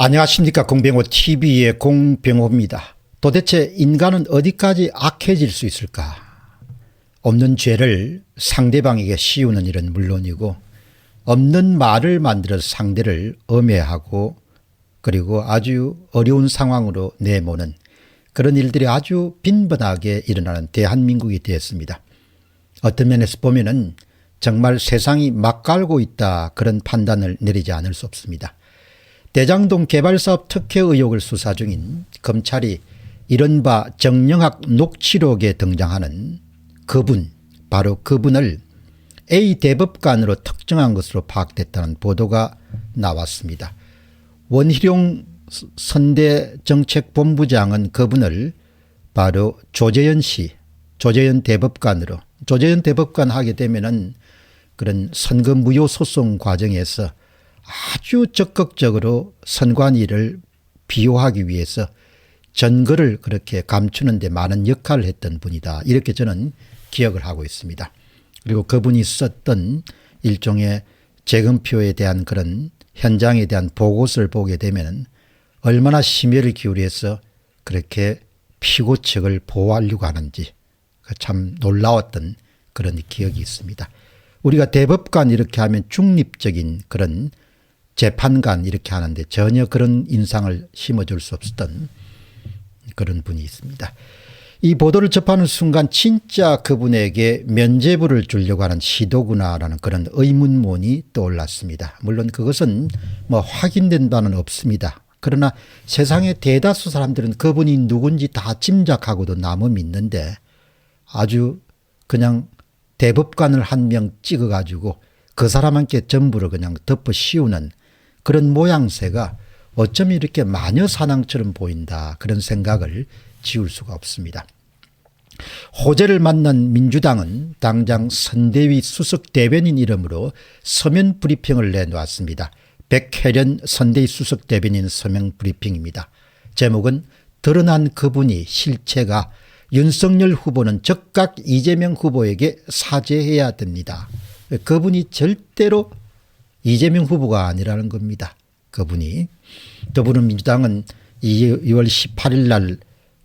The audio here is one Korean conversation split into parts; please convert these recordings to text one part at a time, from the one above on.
안녕하십니까. 공병호 TV의 공병호입니다. 도대체 인간은 어디까지 악해질 수 있을까? 없는 죄를 상대방에게 씌우는 일은 물론이고 없는 말을 만들어서 상대를 엄해하고 그리고 아주 어려운 상황으로 내모는 그런 일들이 아주 빈번하게 일어나는 대한민국이 되었습니다. 어떤 면에서 보면은 정말 세상이 막갈고 있다, 그런 판단을 내리지 않을 수 없습니다. 대장동 개발사업 특혜 의혹을 수사 중인 검찰이 이른바 정영학 녹취록에 등장하는 그분, 바로 그분을 A 대법관으로 특정한 것으로 파악됐다는 보도가 나왔습니다. 원희룡 선대정책본부장은 그분을 바로 조재현 씨, 조재현 대법관으로, 조재현 대법관 하게 되면은 그런 선거 무효 소송 과정에서 아주 적극적으로 선관위를 비호하기 위해서 전거를 그렇게 감추는 데 많은 역할을 했던 분이다, 이렇게 저는 기억을 하고 있습니다. 그리고 그분이 썼던 일종의 재검표에 대한 그런 현장에 대한 보고서를 보게 되면 얼마나 심혈을 기울여서 그렇게 피고 측을 보호하려고 하는지 참 놀라웠던 그런 기억이 있습니다. 우리가 대법관 이렇게 하면 중립적인 그런 재판관 이렇게 하는데 전혀 그런 인상을 심어줄 수 없었던 그런 분이 있습니다. 이 보도를 접하는 순간 진짜 그분에게 면죄부를 주려고 하는 시도구나라는 그런 의문문이 떠올랐습니다. 물론 그것은 뭐 확인된 바는 없습니다. 그러나 세상의 대다수 사람들은 그분이 누군지 다 짐작하고도 남아 믿는데 아주 그냥 대법관을 한 명 찍어가지고 그 사람한테 전부를 그냥 덮어 씌우는 그런 모양새가 어쩜 이렇게 마녀사냥처럼 보인다, 그런 생각을 지울 수가 없습니다. 호재를 만난 민주당은 당장 선대위 수석 대변인 이름으로 서면 브리핑을 내놓았습니다. 백혜련 선대위 수석 대변인 서면 브리핑입니다. 제목은 드러난 그분이 실체가 윤석열 후보는 즉각 이재명 후보에게 사죄해야 됩니다. 그분이 절대로 이재명 후보가 아니라는 겁니다. 그분이. 더불어민주당은 2월 18일 날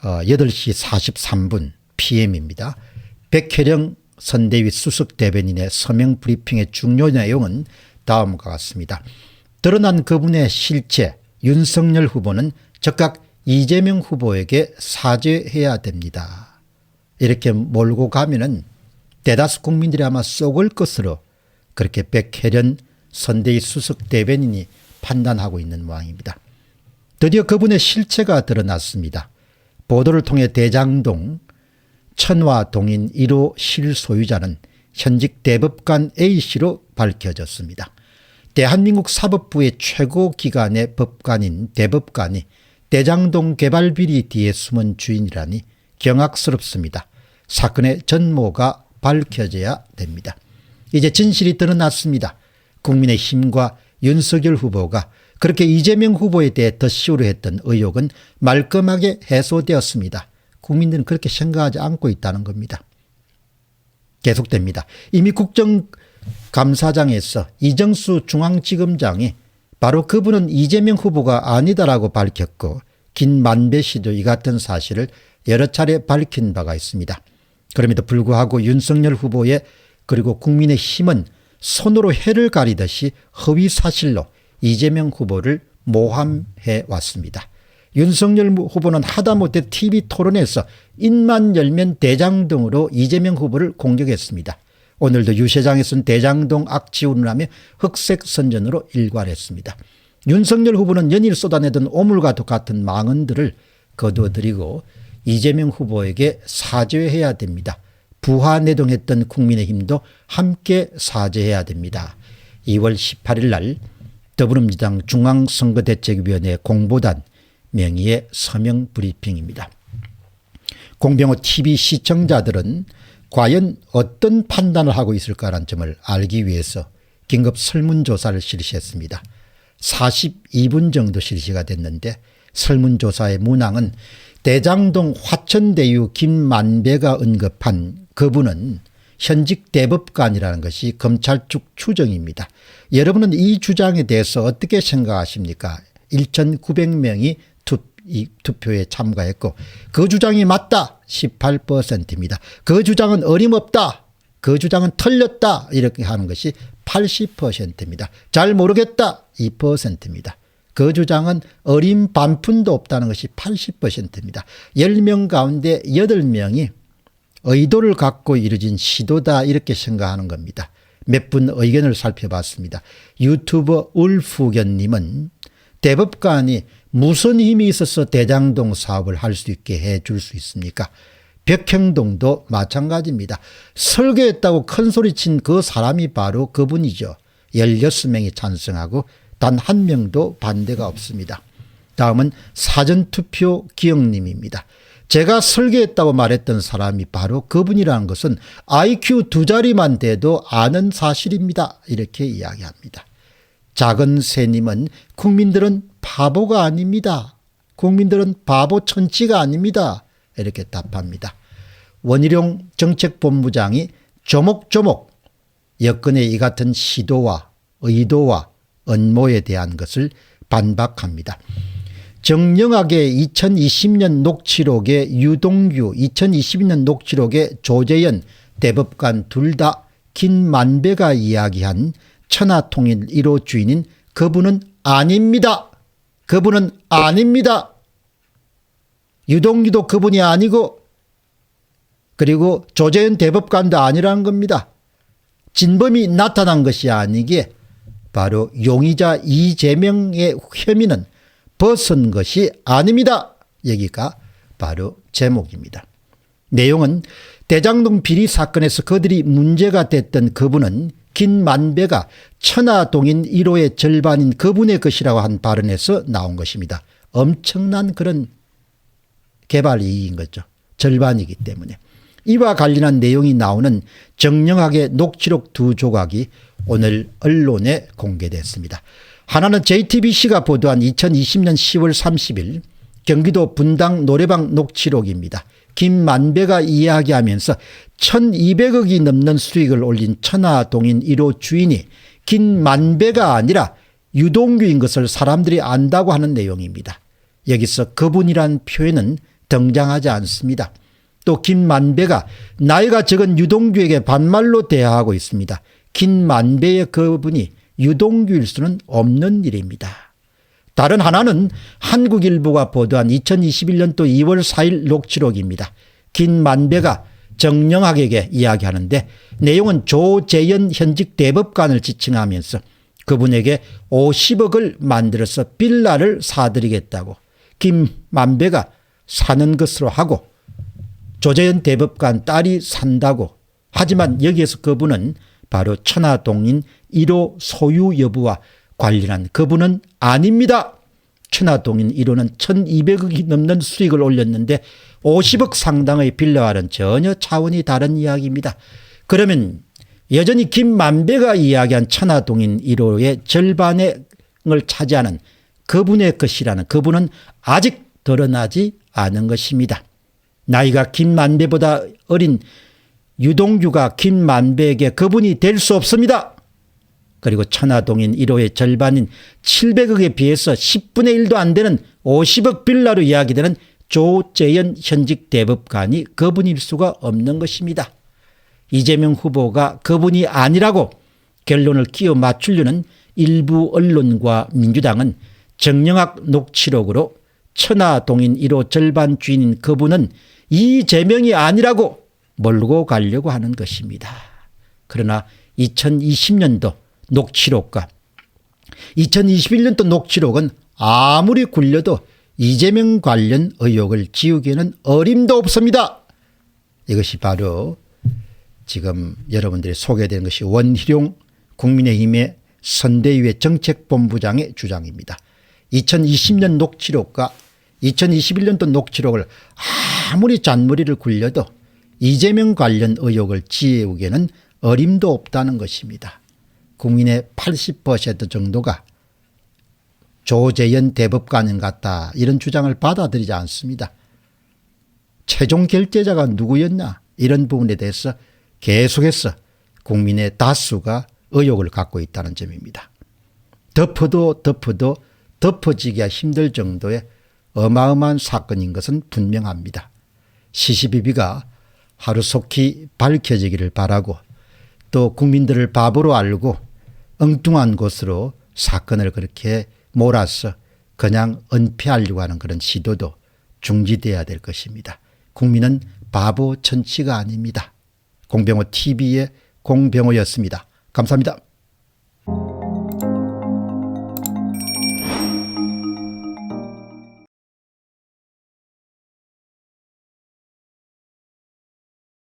8시 43분 PM입니다. 백혜령 선대위 수석 대변인의 서명 브리핑의 중요 내용은 다음과 같습니다. 드러난 그분의 실체, 윤석열 후보는 즉각 이재명 후보에게 사죄해야 됩니다. 이렇게 몰고 가면은 대다수 국민들이 아마 쏘을 것으로 그렇게 백혜련 선대위 수석 대변인이 판단하고 있는 모양입니다. 드디어 그분의 실체가 드러났습니다. 보도를 통해 대장동 천화동인 1호 실소유자는 현직 대법관 A씨로 밝혀졌습니다. 대한민국 사법부의 최고 기관의 법관인 대법관이 대장동 개발 비리 뒤에 숨은 주인이라니 경악스럽습니다. 사건의 전모가 밝혀져야 됩니다. 이제 진실이 드러났습니다. 국민의힘과 윤석열 후보가 그렇게 이재명 후보에 대해 덧씌우려 했던 의혹은 말끔하게 해소되었습니다. 국민들은 그렇게 생각하지 않고 있다는 겁니다. 계속됩니다. 이미 국정감사장에서 이정수 중앙지검장이 바로 그분은 이재명 후보가 아니다라고 밝혔고 김만배 씨도 이 같은 사실을 여러 차례 밝힌 바가 있습니다. 그럼에도 불구하고 윤석열 후보의 그리고 국민의힘은 손으로 해를 가리듯이 허위 사실로 이재명 후보를 모함해 왔습니다. 윤석열 후보는 하다못해 TV 토론에서 입만 열면 대장동으로 이재명 후보를 공격했습니다. 오늘도 유세장에서는 대장동 악취운을 하며 흑색 선전으로 일관했습니다. 윤석열 후보는 연일 쏟아내던 오물과 같은 망언들을 거두어들이고 이재명 후보에게 사죄해야 됩니다. 부하내동했던 국민의힘도 함께 사죄해야 됩니다. 2월 18일 날 더불어민주당 중앙선거대책위원회 공보단 명의의 서명 브리핑입니다. 공병호 TV 시청자들은 과연 어떤 판단을 하고 있을까라는 점을 알기 위해서 긴급 설문조사를 실시했습니다. 42분 정도 실시가 됐는데 설문조사의 문항은 대장동 화천대유 김만배가 언급한 그분은 현직 대법관이라는 것이 검찰 측 추정입니다. 여러분은 이 주장에 대해서 어떻게 생각하십니까? 1,900명이 투표에 참가했고 그 주장이 맞다 18%입니다. 그 주장은 어림없다. 그 주장은 틀렸다. 이렇게 하는 것이 80%입니다. 잘 모르겠다 2%입니다. 그 주장은 어림 반푼도 없다는 것이 80%입니다. 10명 가운데 8명이 의도를 갖고 이루어진 시도다 이렇게 생각하는 겁니다. 몇 분 의견을 살펴봤습니다. 유튜버 울프견님은 대법관이 무슨 힘이 있어서 대장동 사업을 할 수 있게 해줄 수 있습니까? 벽형동도 마찬가지입니다. 설계했다고 큰소리친 그 사람이 바로 그분이죠. 16명이 찬성하고 단 한 명도 반대가 없습니다. 다음은 사전투표 기영님입니다. 제가 설계했다고 말했던 사람이 바로 그분이라는 것은 IQ 2자리만 돼도 아는 사실입니다. 이렇게 이야기합니다. 작은 새님은 국민들은 바보가 아닙니다. 국민들은 바보 천치가 아닙니다. 이렇게 답합니다. 원희룡 정책본부장이 조목조목 여권의 이 같은 시도와 의도와 음모에 대한 것을 반박합니다. 정영학의 2020년 녹취록에 유동규, 2022년 녹취록에 조재현 대법관 둘 다 김만배가 이야기한 천하통일 1호 주인인 그분은 아닙니다. 그분은 아닙니다. 유동규도 그분이 아니고 그리고 조재현 대법관도 아니라는 겁니다. 진범이 나타난 것이 아니기에 바로 용의자 이재명의 혐의는 벗은 것이 아닙니다. 여기가 바로 제목입니다. 내용은 대장동 비리 사건에서 그들이 문제가 됐던 그분은 김만배가 천하동인 1호의 절반인 그분의 것이라고 한 발언에서 나온 것입니다. 엄청난 그런 개발 이익인 거죠. 절반이기 때문에. 이와 관련한 내용이 나오는 정영학의 녹취록 2조각이 오늘 언론에 공개됐습니다. 하나는 JTBC가 보도한 2020년 10월 30일 경기도 분당 노래방 녹취록입니다. 김만배가 이야기하면서 1200억이 넘는 수익을 올린 천하동인 1호 주인이 김만배가 아니라 유동규인 것을 사람들이 안다고 하는 내용입니다. 여기서 그분이란 표현은 등장하지 않습니다. 또 김만배가 나이가 적은 유동규에게 반말로 대하고 있습니다. 김만배의 그분이 유동규일 수는 없는 일입니다. 다른 하나는 한국일보가 보도한 2021년도 2월 4일 녹취록입니다. 김만배가 정영학에게 이야기하는데 내용은 조재현 현직 대법관을 지칭하면서 그분에게 50억을 만들어서 빌라를 사드리겠다고 김만배가 사는 것으로 하고 조재현 대법관 딸이 산다고 하지만 여기에서 그분은 바로 천하동인 1호 소유 여부와 관련한 그분은 아닙니다. 천하동인 1호는 1200억이 넘는 수익을 올렸는데 50억 상당의 빌라와는 전혀 차원이 다른 이야기입니다. 그러면 여전히 김만배가 이야기한 천하동인 1호의 절반을 차지하는 그분의 것이라는 그분은 아직 드러나지 않은 것입니다. 나이가 김만배보다 어린 유동규가 김만배에게 그분이 될 수 없습니다. 그리고 천하동인 1호의 절반인 700억에 비해서 10분의 1도 안 되는 50억 빌라로 이야기되는 조재현 현직 대법관이 그분일 수가 없는 것입니다. 이재명 후보가 그분이 아니라고 결론을 끼워 맞추려는 일부 언론과 민주당은 정영학 녹취록으로 천하동인 1호 절반 주인인 그분은 이재명이 아니라고 몰고 가려고 하는 것입니다. 그러나 2020년도 녹취록과 2021년도 녹취록은 아무리 굴려도 이재명 관련 의혹을 지우기에는 어림도 없습니다. 이것이 바로 지금 여러분들이 소개된 것이 원희룡 국민의힘의 선대위의 정책본부장의 주장입니다. 2020년 녹취록과 2021년도 녹취록을 아무리 잔머리를 굴려도 이재명 관련 의혹을 지우기에는 어림도 없다는 것입니다. 국민의 80% 정도가 조재현 대법관인 같다 이런 주장을 받아들이지 않습니다. 최종 결재자가 누구였나 이런 부분에 대해서 계속해서 국민의 다수가 의혹을 갖고 있다는 점입니다. 덮어도 덮어지기가 힘들 정도의 어마어마한 사건인 것은 분명합니다. 시시비비가 하루속히 밝혀지기를 바라고 또 국민들을 바보로 알고 엉뚱한 곳으로 사건을 그렇게 몰아서 그냥 은폐하려고 하는 그런 시도도 중지돼야 될 것입니다. 국민은 바보 천치가 아닙니다. 공병호 TV의 공병호였습니다. 감사합니다.